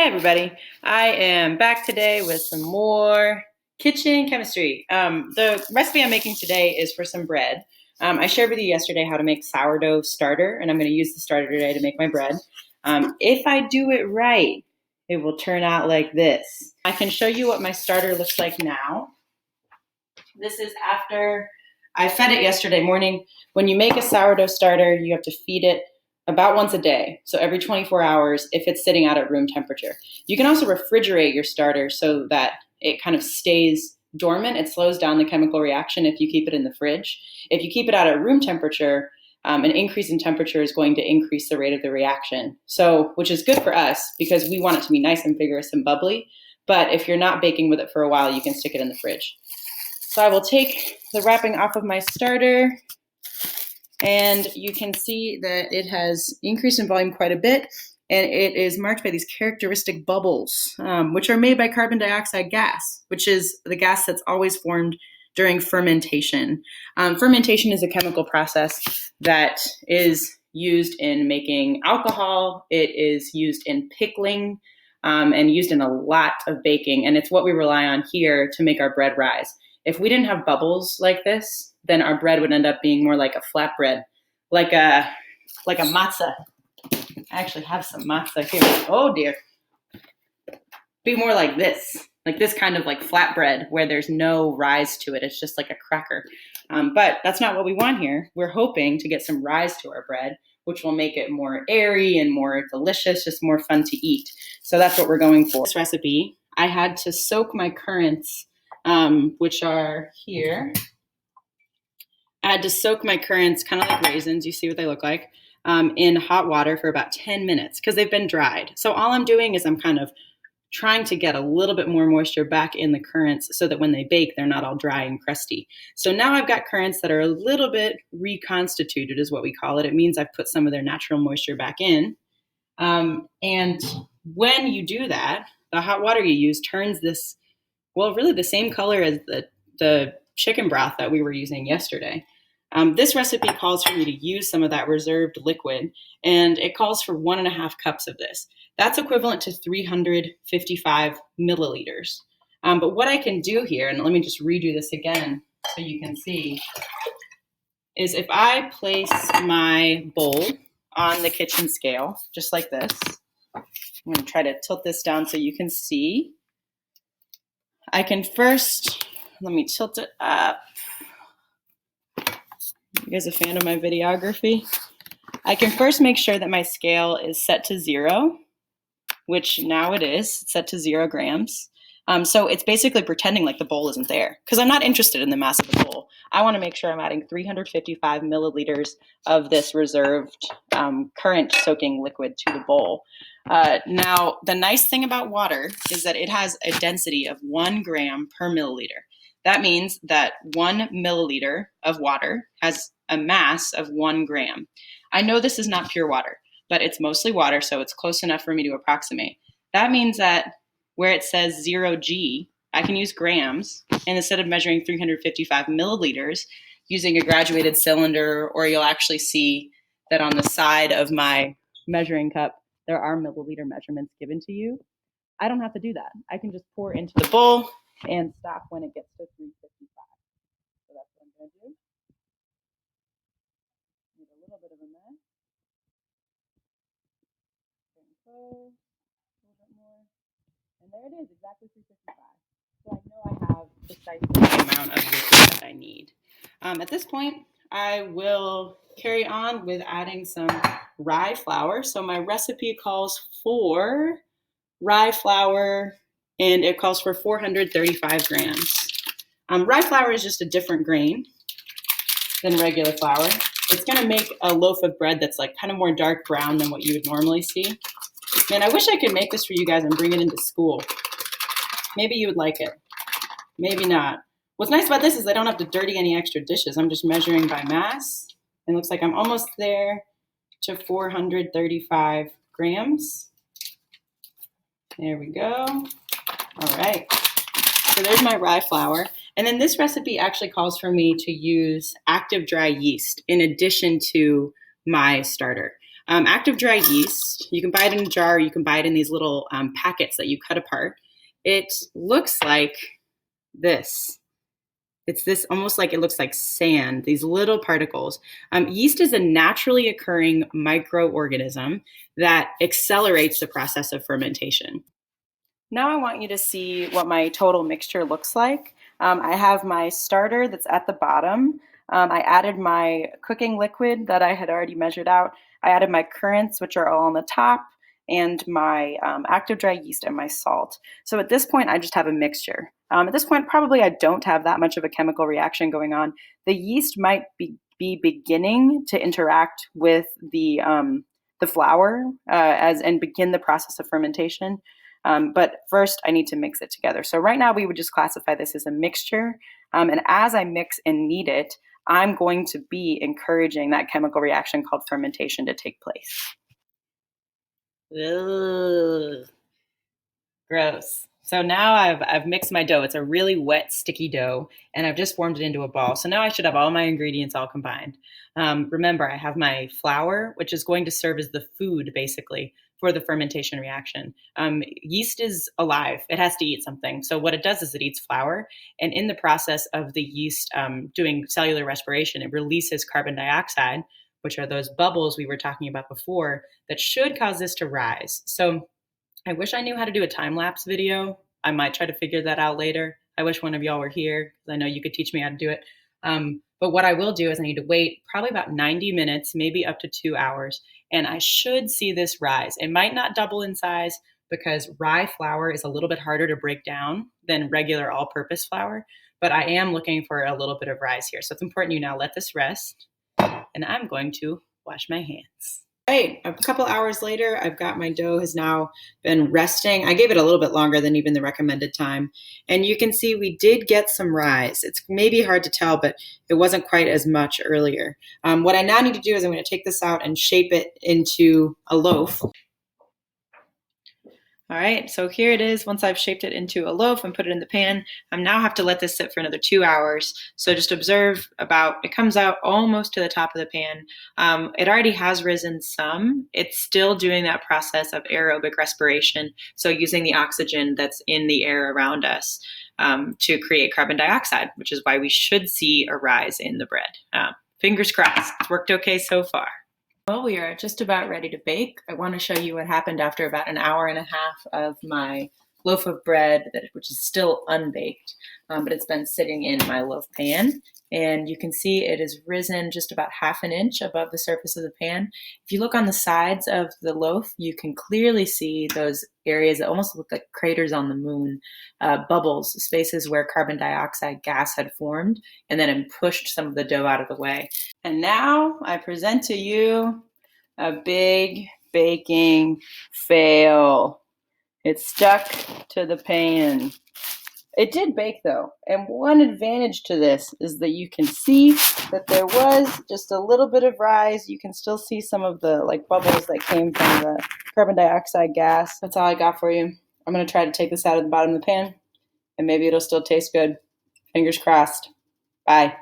Hey everybody, I am back today with some more kitchen chemistry. The recipe I'm making today is for some bread. I shared with you yesterday how to make sourdough starter, and I'm going to use the starter today to make my bread. If I do it right, it will turn out like this. I can show you what my starter looks like now. This is after I fed it yesterday morning. When you make a sourdough starter, you have to feed it about once a day. So every 24 hours if it's sitting out at room temperature. You can also refrigerate your starter so that it kind of stays dormant. It slows down the chemical reaction if you keep it in the fridge. If you keep it out at room temperature, an increase in temperature is going to increase the rate of the reaction. So, which is good for us because we want it to be nice and vigorous and bubbly. But if you're not baking with it for a while, you can stick it in the fridge. So I will take the wrapping off of my starter, and you can see that it has increased in volume quite a bit, and it is marked by these characteristic bubbles, which are made by carbon dioxide gas, which is the gas that's always formed during fermentation. Fermentation is a chemical process that is used in making alcohol. It is used in pickling and used in a lot of baking, and it's what we rely on here to make our bread rise. If we didn't have bubbles like this, then our bread would end up being more like a flatbread, like a matzah. I actually have some matzah here. Oh dear. Be more like this kind of like flatbread where there's no rise to it. It's just like a cracker. But that's not what we want here. We're hoping to get some rise to our bread, which will make it more airy and more delicious, just more fun to eat. So that's what we're going for. This recipe, I had to soak my currants, which are here. I had to soak my currants, kind of like raisins, you see what they look like, in hot water for about 10 minutes because they've been dried. So all I'm doing is I'm kind of trying to get a little bit more moisture back in the currants so that when they bake, they're not all dry and crusty. So now I've got currants that are a little bit reconstituted is what we call it. It means I've put some of their natural moisture back in. And when you do that, the hot water you use turns this, well, really the same color as the chicken broth that we were using yesterday. This recipe calls for me to use some of that reserved liquid, and it calls for 1.5 cups of this. That's equivalent to 355 milliliters. But what I can do here, and let me just redo this again so you can see, is if I place my bowl on the kitchen scale, just like this, I'm going to try to tilt this down so you can see. I can first, let me tilt it up. You guys a fan of my videography? I can first make sure that my scale is set to 0, which now it is. It's set to 0 grams. So it's basically pretending like the bowl isn't there because I'm not interested in the mass of the bowl. I want to make sure I'm adding 355 milliliters of this reserved currant soaking liquid to the bowl. Now, the nice thing about water is that it has a density of 1 gram per milliliter. That means that 1 milliliter of water has a mass of 1 gram. I know this is not pure water, but it's mostly water, so it's close enough for me to approximate. That means that where it says 0G, I can use grams, and instead of measuring 355 milliliters using a graduated cylinder, or you'll actually see that on the side of my measuring cup, there are milliliter measurements given to you. I don't have to do that. I can just pour into the bowl and stop when it gets to 355. So that's what I'm going to do. Need a little bit of a mess. Close, a little bit more. And there it is, exactly 355. So I know I have precisely the amount of liquid that I need. At this point, I will carry on with adding some rye flour. So my recipe calls for rye flour, and it calls for 435 grams. Rye flour is just a different grain than regular flour. It's going to make a loaf of bread that's like kind of more dark brown than what you would normally see. Man, I wish I could make this for you guys and bring it into school. Maybe you would like it. Maybe not. What's nice about this is I don't have to dirty any extra dishes. I'm just measuring by mass. It looks like I'm almost there to 435 grams. There we go. All right. So there's my rye flour. And then this recipe actually calls for me to use active dry yeast in addition to my starter. Active dry yeast, you can buy it in a jar, or you can buy it in these little packets that you cut apart. It looks like this. It's this almost like it looks like sand, these little particles. Yeast is a naturally occurring microorganism that accelerates the process of fermentation. Now I want you to see what my total mixture looks like. I have my starter that's at the bottom. I added my cooking liquid that I had already measured out. I added my currants, which are all on the top, and my active dry yeast and my salt. So at this point, I just have a mixture. At this point, probably I don't have that much of a chemical reaction going on. The yeast might be beginning to interact with the flour and begin the process of fermentation. But first, I need to mix it together. So right now, we would just classify this as a mixture. And as I mix and knead it, I'm going to be encouraging that chemical reaction called fermentation to take place. Ugh, gross. So now I've mixed my dough. It's a really wet, sticky dough, and I've just formed it into a ball. So now I should have all my ingredients all combined. Remember, I have my flour, which is going to serve as the food, basically, for the fermentation reaction. Yeast is alive. It has to eat something. So what it does is it eats flour, and in the process of the yeast doing cellular respiration, it releases carbon dioxide, which are those bubbles we were talking about before, that should cause this to rise. So I wish I knew how to do a time lapse video. I might try to figure that out later. I wish one of y'all were here because I know you could teach me how to do it. But what I will do is I need to wait probably about 90 minutes, maybe up to 2 hours, and I should see this rise. It might not double in size because rye flour is a little bit harder to break down than regular all purpose flour, but I am looking for a little bit of rise here. So it's important you now let this rest, and I'm going to wash my hands. Right, a couple hours later, I've got my dough has now been resting. I gave it a little bit longer than even the recommended time. And you can see we did get some rise. It's maybe hard to tell, but it wasn't quite as much earlier. What I now need to do is I'm going to take this out and shape it into a loaf. All right, so here it is. Once I've shaped it into a loaf and put it in the pan, I now have to let this sit for another 2 hours. So just observe it comes out almost to the top of the pan. It already has risen some. It's still doing that process of aerobic respiration. So using the oxygen that's in the air around us to create carbon dioxide, which is why we should see a rise in the bread. Fingers crossed, it's worked okay so far. Well, we are just about ready to bake. I want to show you what happened after about an hour and a half of my loaf of bread, which is still unbaked, but it's been sitting in my loaf pan. And you can see it has risen just about 1/2 inch above the surface of the pan. If you look on the sides of the loaf, you can clearly see those areas that almost look like craters on the moon, bubbles, spaces where carbon dioxide gas had formed and then it pushed some of the dough out of the way. And now I present to you a big baking fail. It stuck to the pan. It did bake though, and one advantage to this is that you can see that there was just a little bit of rise. You can still see some of the bubbles that came from the carbon dioxide gas. That's all I got for you. I'm gonna try to take this out of the bottom of the pan, and maybe it'll still taste good. Fingers crossed. Bye.